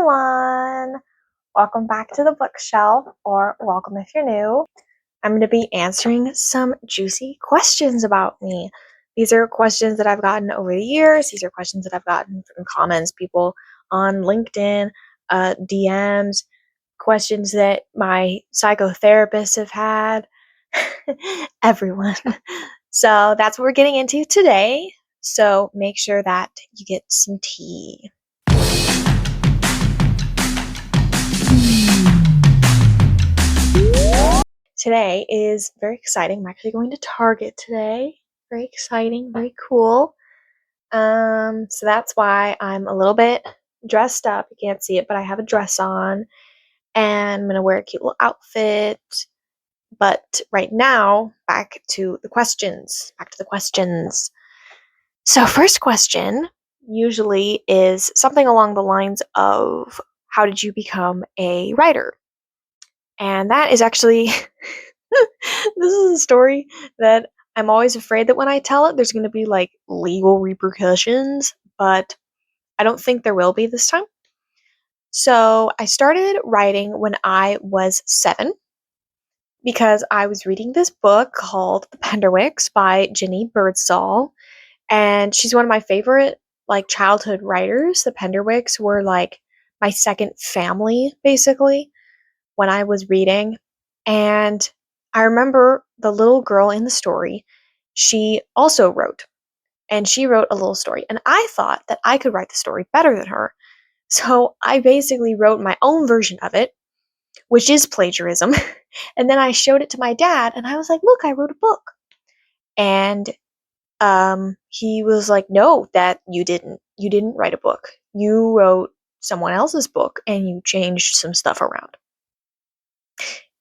everyone! Welcome back to the bookshelf, or welcome if you're new. I'm going to be answering some juicy questions about me. These are questions that I've gotten over the years. These are questions that I've gotten from comments, people on LinkedIn, DMs, questions that my psychotherapists have had. Everyone. So that's what we're getting into today. So make sure that you get some tea. Today is very exciting. I'm actually going to Target today. Very exciting, very cool. So that's why I'm a little bit dressed up. You can't see it, but I have a dress on and I'm gonna wear a cute little outfit. But right now, back to the questions. So first question usually is something along the lines of, how did you become a writer? And that is actually, this is a story that I'm always afraid that when I tell it, there's going to be like legal repercussions, but I don't think there will be this time. So I started writing when I was 7 because I was reading this book called The Penderwicks by Jenny Birdsall, and she's one of my favorite like childhood writers. The Penderwicks were like my second family basically when I was reading. And I remember the little girl in the story, she also wrote, and she wrote a little story. And I thought that I could write the story better than her. So I basically wrote my own version of it, which is plagiarism. And then I showed it to my dad, and I was like, look, I wrote a book. And he was like, no, that you didn't write a book. You wrote someone else's book and you changed some stuff around.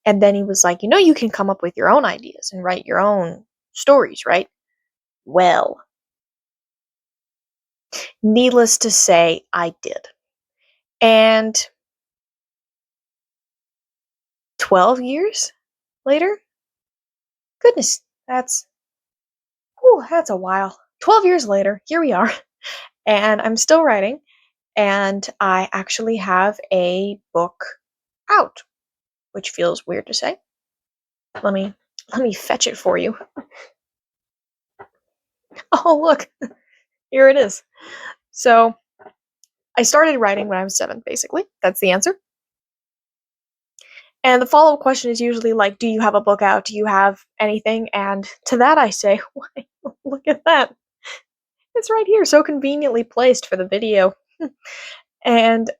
And then he was like, you can come up with your own ideas and write your own stories, right? Well, needless to say, I did. And 12 years later, goodness, that's a while. 12 years later, here we are. And I'm still writing, and I actually have a book out, which feels weird to say. Let me fetch it for you. Oh, look. Here it is. So, I started writing when I was 7, basically. That's the answer. And the follow-up question is usually like, do you have a book out? Do you have anything? And to that I say, why, look at that. It's right here, so conveniently placed for the video. And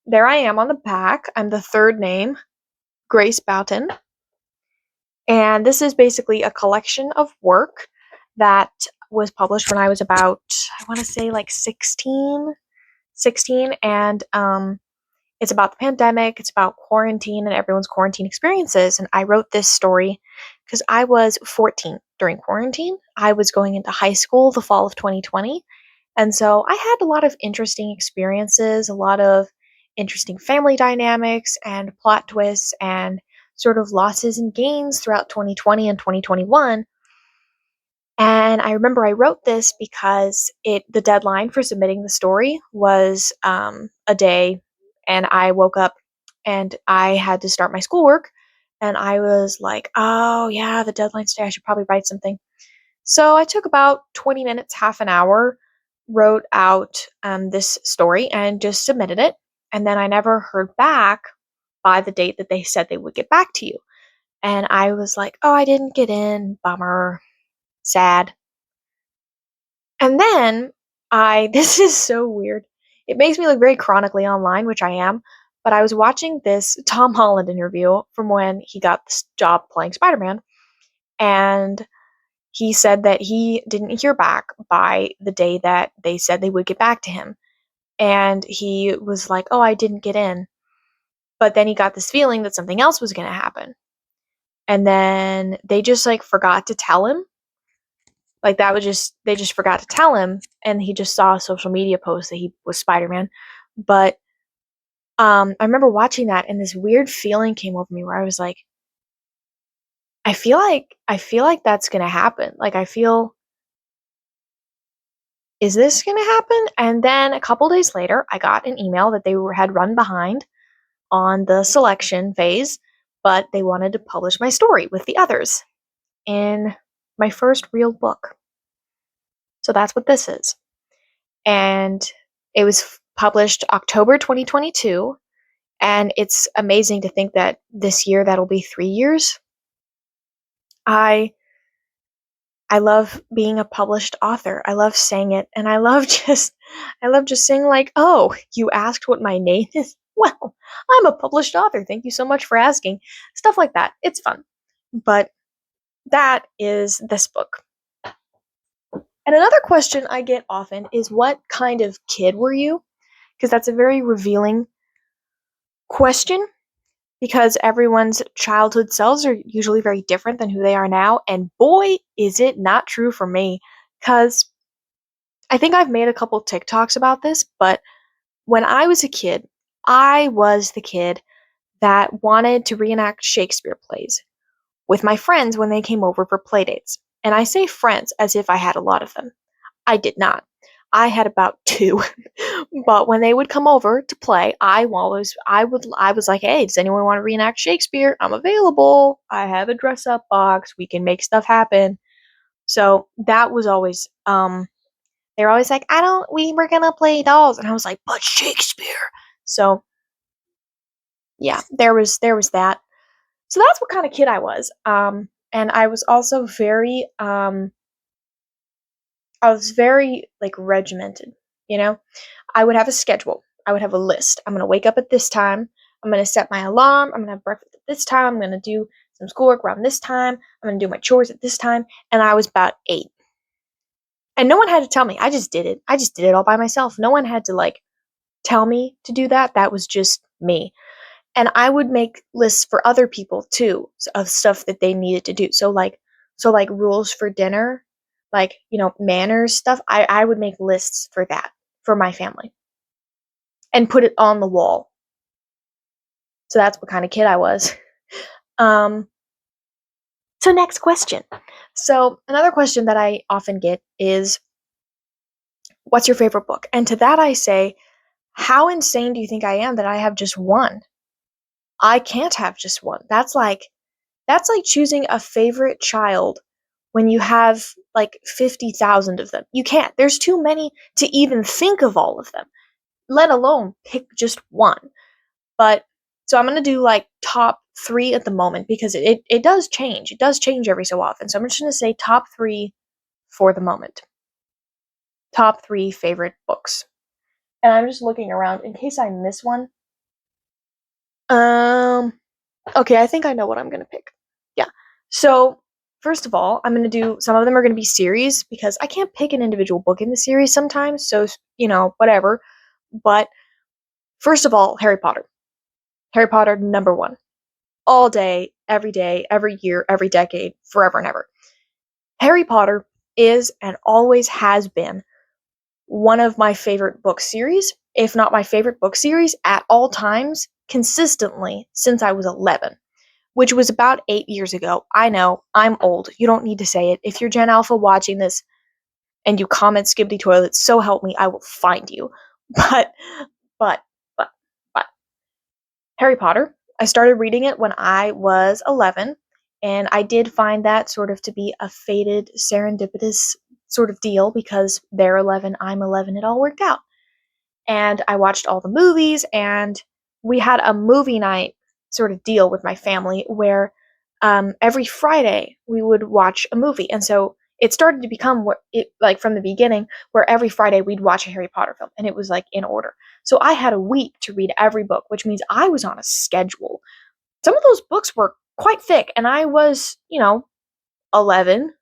there I am on the back. I'm the third name, Grace Boughton. And this is basically a collection of work that was published when I was about, I want to say like 16, and it's about the pandemic, it's about quarantine and everyone's quarantine experiences. And I wrote this story because I was 14 during quarantine. I was going into high school the fall of 2020. And so I had a lot of interesting experiences, a lot of interesting family dynamics and plot twists and sort of losses and gains throughout 2020 and 2021. And I remember I wrote this because the deadline for submitting the story was a day, and I woke up and I had to start my schoolwork, and I was like, oh yeah, the deadline's today, I should probably write something. So I took about 20 minutes, half an hour, wrote out this story and just submitted it. And then I never heard back by the date that they said they would get back to you. And I was like, oh, I didn't get in, bummer, sad. And then this is so weird. It makes me look very chronically online, which I am, but I was watching this Tom Holland interview from when he got this job playing Spider-Man, and he said that he didn't hear back by the day that they said they would get back to him. And he was like, oh, I didn't get in. But then he got this feeling that something else was going to happen. And then they just like forgot to tell him. Like they just forgot to tell him, and he just saw a social media post that he was Spider-Man. But I remember watching that, and this weird feeling came over me where I was like, I feel like that's gonna happen. Like I feel is this going to happen? And then a couple days later, I got an email that they had run behind on the selection phase, but they wanted to publish my story with the others in my first real book. So that's what this is. And it was published October 2022, and it's amazing to think that this year that'll be 3 years. I love being a published author. I love saying it, and I love just saying like, "Oh, you asked what my name is? Well, I'm a published author. Thank you so much for asking." Stuff like that. It's fun. But that is this book. And another question I get often is, what kind of kid were you? Because that's a very revealing question, because everyone's childhood selves are usually very different than who they are now, and boy, is it not true for me, because I think I've made a couple TikToks about this, but when I was a kid, I was the kid that wanted to reenact Shakespeare plays with my friends when they came over for playdates. And I say friends as if I had a lot of them. I did not. I had about 2. But when they would come over to play, I was like, "Hey, does anyone want to reenact Shakespeare? I'm available. I have a dress up box. We can make stuff happen." So that was always they were always like, we were gonna play dolls. And I was like, "But Shakespeare." So yeah, there was that. So that's what kind of kid I was. And I was also I was very like regimented, you know? I would have a schedule. I would have a list. I'm going to wake up at this time. I'm going to set my alarm. I'm going to have breakfast at this time. I'm going to do some schoolwork around this time. I'm going to do my chores at this time. And I was about 8. And no one had to tell me. I just did it. I just did it all by myself. No one had to like tell me to do that. That was just me. And I would make lists for other people too of stuff that they needed to do. So like rules for dinner, like, manners stuff. I would make lists for that for my family and put it on the wall. So that's what kind of kid I was. So next question. So another question that I often get is, what's your favorite book? And to that I say, how insane do you think I am that I have just one? I can't have just one. That's like choosing a favorite child when you have like 50,000 of them. You can't. There's too many to even think of all of them, let alone pick just one. But so I'm going to do like top 3 at the moment, because it does change. It does change every so often. So I'm just going to say top 3 for the moment. Top 3 favorite books. And I'm just looking around in case I miss one. Okay, I think I know what I'm going to pick. Yeah. So, first of all, I'm going to do, some of them are going to be series, because I can't pick an individual book in the series sometimes, so, whatever. But, first of all, Harry Potter. Harry Potter, number 1. All day, every year, every decade, forever and ever. Harry Potter is and always has been one of my favorite book series, if not my favorite book series at all times, consistently since I was 11. Which was about 8 years ago. I know, I'm old. You don't need to say it. If you're Gen Alpha watching this and you comment Skibbity Toilet, so help me, I will find you. But, but, but, but. Harry Potter, I started reading it when I was 11, and I did find that sort of to be a fated, serendipitous sort of deal, because they're 11, I'm 11, it all worked out. And I watched all the movies, and we had a movie night sort of deal with my family where every Friday we would watch a movie. And so it started to become like from the beginning, where every Friday we'd watch a Harry Potter film, and it was like in order. So I had a week to read every book, which means I was on a schedule. Some of those books were quite thick, and I was, 11.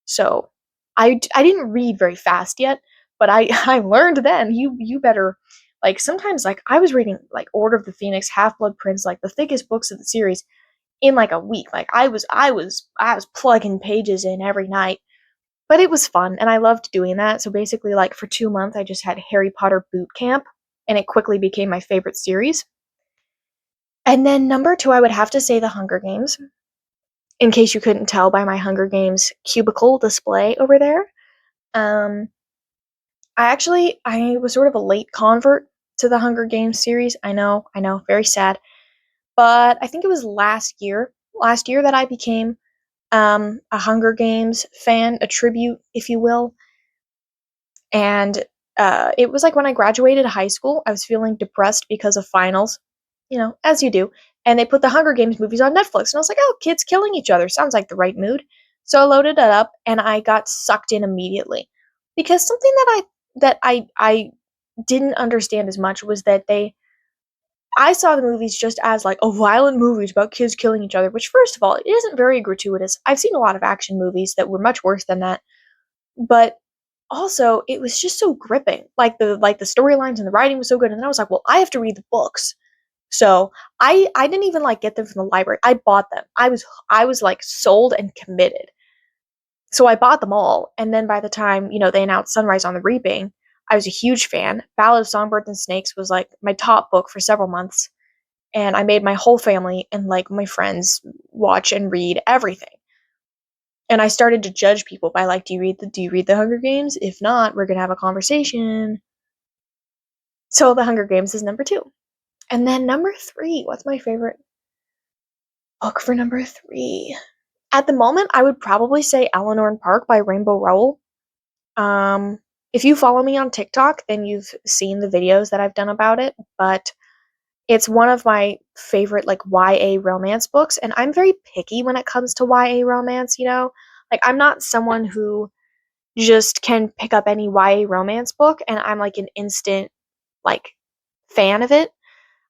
So I didn't read very fast yet, but I I learned then, you better, like, sometimes, like, I was reading like Order of the Phoenix, Half-Blood Prince, like the thickest books of the series, in like a week. Like I was plugging pages in every night. But it was fun, and I loved doing that. So basically, like, for 2 months I just had Harry Potter boot camp, and it quickly became my favorite series. And then number 2, I would have to say The Hunger Games, in case you couldn't tell by my Hunger Games cubicle display over there. I was sort of a late convert to the Hunger Games series. I know, very sad. But I think it was last year that I became a Hunger Games fan, a tribute, if you will. And it was like when I graduated high school, I was feeling depressed because of finals, as you do. And they put the Hunger Games movies on Netflix, and I was like, oh, kids killing each other sounds like the right mood. So I loaded it up, and I got sucked in immediately. Because something that I didn't understand as much was that I saw the movies just as like a violent movies about kids killing each other, which first of all, it isn't very gratuitous. I've seen a lot of action movies that were much worse than that, but also it was just so gripping. Like the storylines and the writing was so good, and then I was like, well, I have to read the books. So I didn't even like get them from the library. I bought them. I was like sold and committed. So I bought them all, and then by the time, they announced Sunrise on the Reaping, I was a huge fan. Ballad of Songbirds and Snakes was like my top book for several months, and I made my whole family and like my friends watch and read everything. And I started to judge people by like, do you read the Hunger Games? If not, we're gonna have a conversation. So the Hunger Games is number 2. And then number 3, what's my favorite book for number 3? At the moment, I would probably say Eleanor and Park by Rainbow Rowell. If you follow me on TikTok, then you've seen the videos that I've done about it, but it's one of my favorite like YA romance books, and I'm very picky when it comes to YA romance. Like I'm not someone who just can pick up any YA romance book and I'm like an instant like fan of it.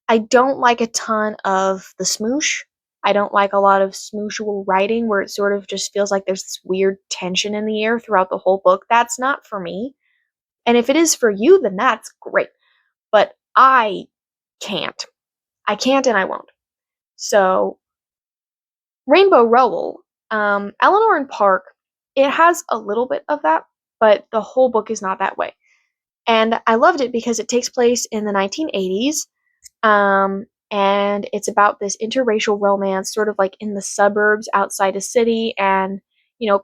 I don't like a ton of the smoosh. I don't like a lot of smooshable writing where it sort of just feels like there's this weird tension in the air throughout the whole book. That's not for me. And if it is for you, then that's great. But I can't. I can't and I won't. So, Rainbow Rowell, Eleanor and Park, it has a little bit of that, but the whole book is not that way. And I loved it because it takes place in the 1980s, and it's about this interracial romance, sort of like in the suburbs outside a city, and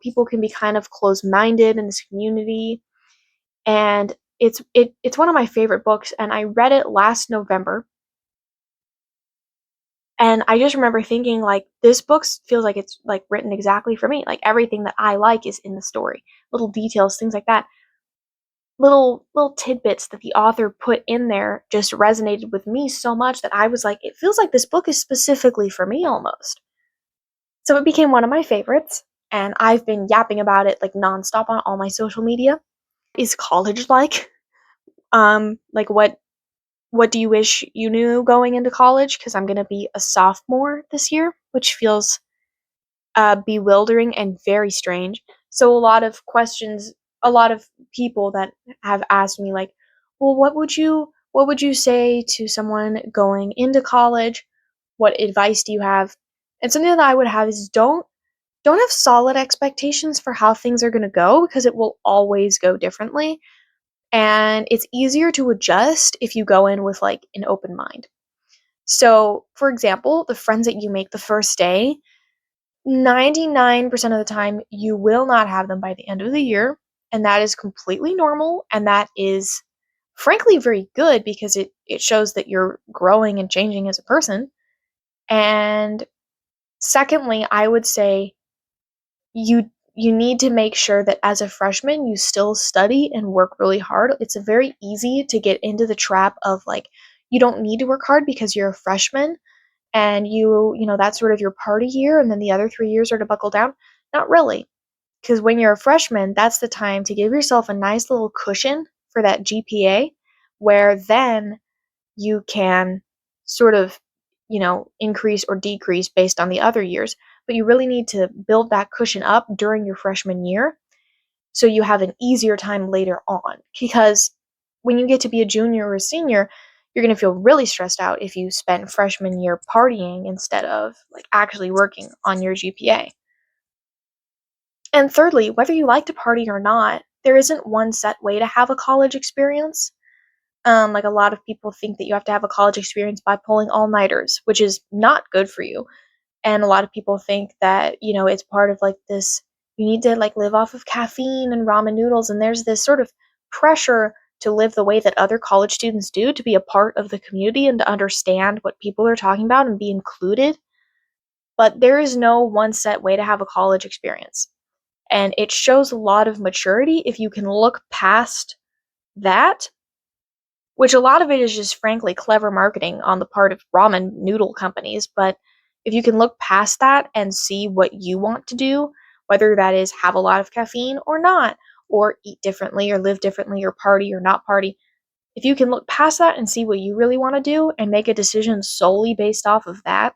people can be kind of closed-minded in this community, and it's one of my favorite books, and I read it last November. And I just remember thinking, like, this book feels like it's, like, written exactly for me. Like, everything that I like is in the story. Little details, things like that. Little tidbits that the author put in there just resonated with me so much that I was like, it feels like this book is specifically for me almost. So it became one of my favorites, and I've been yapping about it, like, nonstop on all my social media. Is college like? Like, what do you wish you knew going into college? Because I'm going to be a sophomore this year, which feels bewildering and very strange. So a lot of people that have asked me like, well, what would you say to someone going into college? What advice do you have? And something that I would have is don't have solid expectations for how things are going to go because it will always go differently. And it's easier to adjust if you go in with like an open mind. So, for example, the friends that you make the first day, 99% of the time, you will not have them by the end of the year. And that is completely normal. And that is, frankly, very good because it shows that you're growing and changing as a person. And secondly, I would say you need to make sure that as a freshman, you still study and work really hard. It's very easy to get into the trap of like, you don't need to work hard because you're a freshman and that's sort of your party year, and then the other 3 years are to buckle down. Not really, because when you're a freshman, that's the time to give yourself a nice little cushion for that GPA, where then you can sort of increase or decrease based on the other years. But you really need to build that cushion up during your freshman year so you have an easier time later on, because when you get to be a junior or a senior, you're going to feel really stressed out if you spend freshman year partying instead of like actually working on your GPA. And thirdly, whether you like to party or not, there isn't one set way to have a college experience. Like a lot of people think that you have to have a college experience by pulling all-nighters, which is not good for you. And a lot of people think that, it's part of like this, you need to like live off of caffeine and ramen noodles. And there's this sort of pressure to live the way that other college students do, to be a part of the community and to understand what people are talking about and be included. But there is no one set way to have a college experience. And it shows a lot of maturity if you can look past that, which a lot of it is just frankly clever marketing on the part of ramen noodle companies. But if you can look past that and see what you want to do, whether that is have a lot of caffeine or not, or eat differently or live differently or party or not party, if you can look past that and see what you really want to do and make a decision solely based off of that,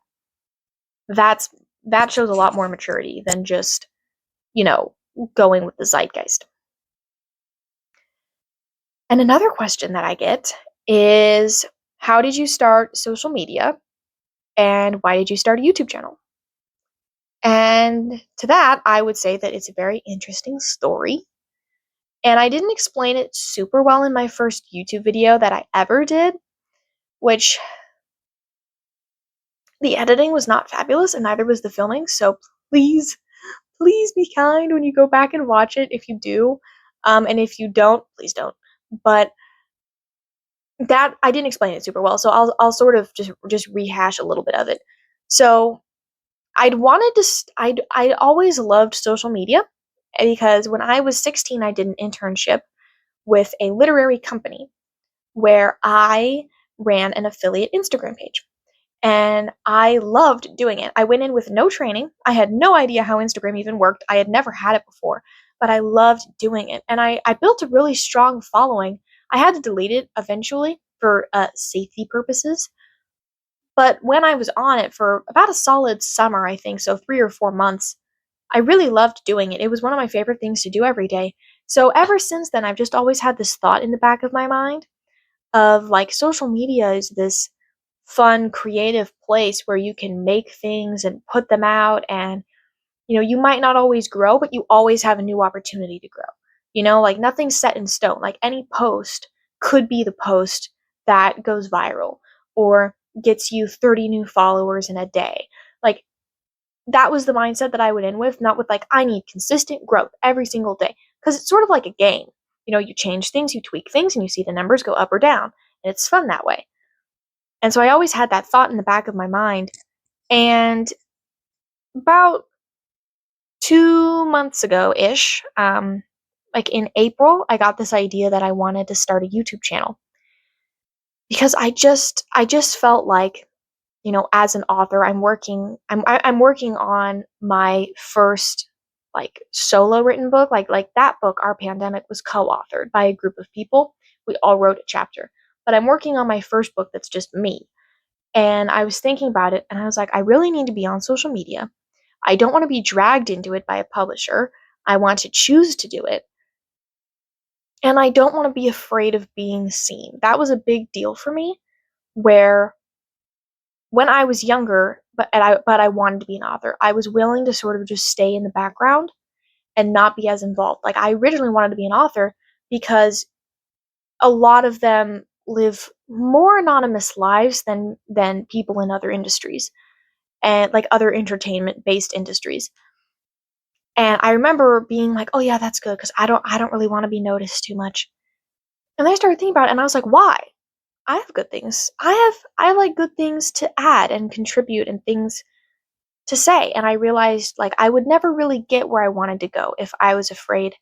that shows a lot more maturity than just, going with the zeitgeist. And another question that I get is, how did you start social media and why did you start a YouTube channel? And to that, I would say that it's a very interesting story. And I didn't explain it super well in my first YouTube video that I ever did, which the editing was not fabulous and neither was the filming. So please, please be kind when you go back and watch it if you do. And if you don't, please don't. But that I didn't explain it super well, so I'll sort of just rehash a little bit of it. So I'd always loved social media because when I was 16, I did an internship with a literary company where I ran an affiliate Instagram page. And I loved doing it. I went in with no training. I had no idea how Instagram even worked. I had never had it before, but I loved doing it. And I built a really strong following. I had to delete it eventually for safety purposes. But when I was on it for about a solid summer, I think, so 3 or 4 months, I really loved doing it. It was one of my favorite things to do every day. So ever since then, I've just always had this thought in the back of my mind of like social media is this fun, creative place where you can make things and put them out. And, you might not always grow, but you always have a new opportunity to grow. Like nothing's set in stone. Like any post could be the post that goes viral or gets you 30 new followers in a day. Like that was the mindset that I went in with, not with like, I need consistent growth every single day. Because it's sort of like a game. You change things, you tweak things, and you see the numbers go up or down. And it's fun that way. And so I always had that thought in the back of my mind. And about 2 months ago-ish, like in April, I got this idea that I wanted to start a YouTube channel. Because I just felt like, as an author, I'm working on my first like solo written book. Like that book, Our Pandemic, was co-authored by a group of people. We all wrote a chapter. But I'm working on my first book that's just me. And I was thinking about it and I was like, I really need to be on social media. I don't want to be dragged into it by a publisher. I want to choose to do it. And I don't want to be afraid of being seen. That was a big deal for me, where when I was younger, but I wanted to be an author, I was willing to sort of just stay in the background and not be as involved. Like I originally wanted to be an author because a lot of them live more anonymous lives than people in other industries and like other entertainment based industries. And I remember being like, oh yeah, that's good because I don't really want to be noticed too much. And then I started thinking about it and I was like, why? I have good things. I like good things to add and contribute and things to say. And I realized like I would never really get where I wanted to go if I was afraid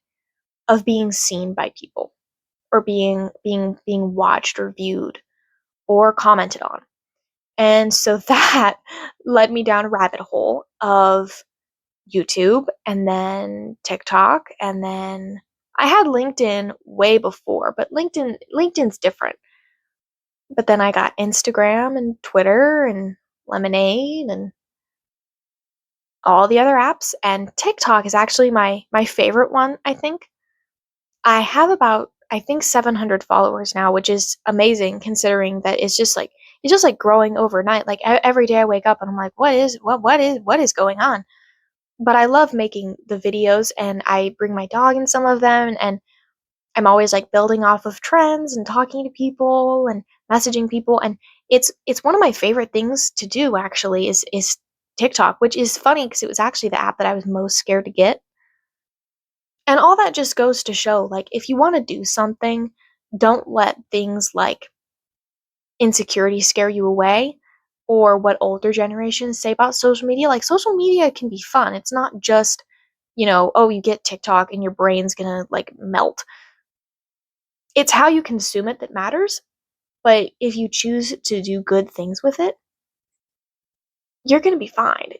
of being seen by people or being watched or viewed or commented on. And so that led me down a rabbit hole of YouTube and then TikTok, and then I had LinkedIn way before, but LinkedIn's different. But then I got Instagram and Twitter and Lemonade and all the other apps, and TikTok is actually my favorite one, I think. I have about, I think, 700 followers now, which is amazing considering that it's just like growing overnight. Like every day I wake up and I'm like, what is going on? But I love making the videos and I bring my dog in some of them, and I'm always like building off of trends and talking to people and messaging people, and it's one of my favorite things to do actually is TikTok, which is funny because it was actually the app that I was most scared to get. And all that just goes to show, like, if you want to do something, don't let things like insecurity scare you away, or what older generations say about social media. Like, social media can be fun. It's not just, oh, you get TikTok and your brain's gonna like melt. It's how you consume it that matters. But if you choose to do good things with it, you're gonna be fine.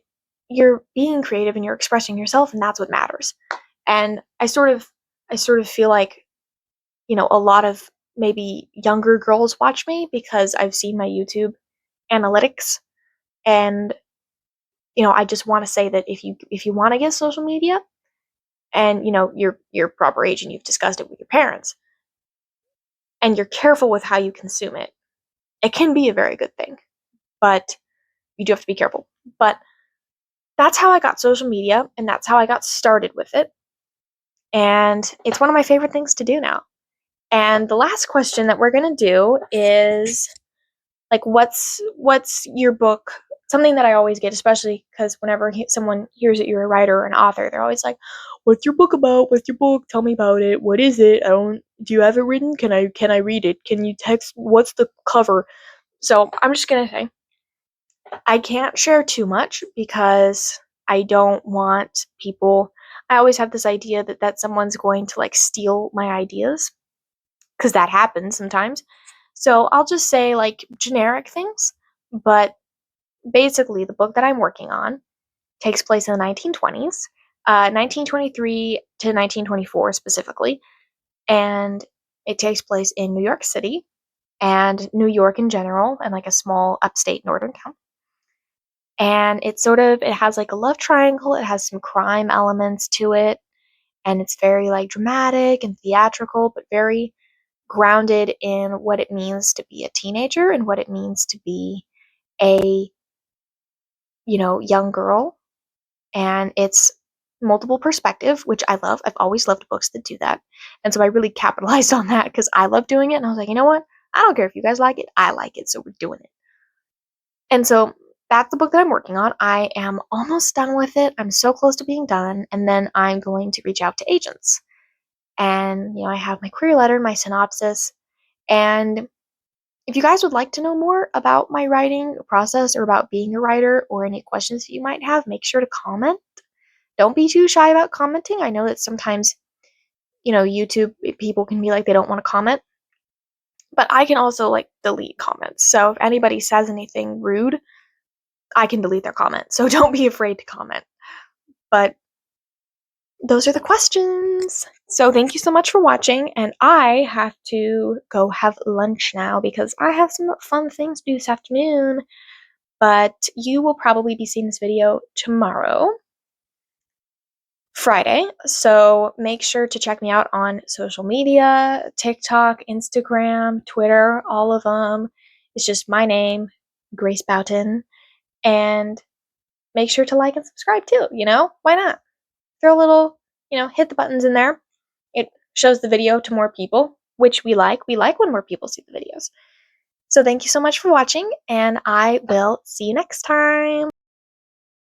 You're being creative and you're expressing yourself, and that's what matters. And I sort of feel like, a lot of maybe younger girls watch me because I've seen my YouTube analytics, and I just want to say that if you want to get social media, and you're proper age and you've discussed it with your parents, and you're careful with how you consume it, it can be a very good thing. But you do have to be careful. But that's how I got social media, and that's how I got started with it. And it's one of my favorite things to do now. And the last question that we're going to do is, like, what's your book? Something that I always get, especially because whenever someone hears that you're a writer or an author, they're always like, "What's your book about? What's your book? Tell me about it. What is it? Do you have it written? Can I read it? Can you text? What's the cover?" So I'm just gonna say, I can't share too much because I don't want people. I always have this idea that someone's going to like steal my ideas, because that happens sometimes. So I'll just say like generic things, but basically the book that I'm working on takes place in the 1920s, 1923 to 1924 specifically, and it takes place in New York City and New York in general, and like a small upstate northern town. And it has like a love triangle, it has some crime elements to it, and it's very like dramatic and theatrical, but very grounded in what it means to be a teenager and what it means to be a young girl. And it's multiple perspective, which I love. I've always loved books that do that, and so I really capitalized on that because I love doing it, and I was like, you know what, I don't care if you guys like it, I like it, so we're doing it. And so that's the book that I'm working on. I am almost done with it. I'm so close to being done, and then I'm going to reach out to agents. And I have my query letter, my synopsis. And if you guys would like to know more about my writing process, or about being a writer, or any questions that you might have, make sure to comment. Don't be too shy about commenting. I know that sometimes, YouTube people can be like, they don't want to comment, but I can also like delete comments. So if anybody says anything rude, I can delete their comment. So don't be afraid to comment. But those are the questions. So thank you so much for watching, and I have to go have lunch now because I have some fun things to do this afternoon. But you will probably be seeing this video tomorrow, Friday. So make sure to check me out on social media, TikTok, Instagram, Twitter, all of them. It's just my name, Grace Boughton. And make sure to like and subscribe too, why not? Throw a little, hit the buttons in there. It shows the video to more people, which we like. We like when more people see the videos. So thank you so much for watching, and I will see you next time.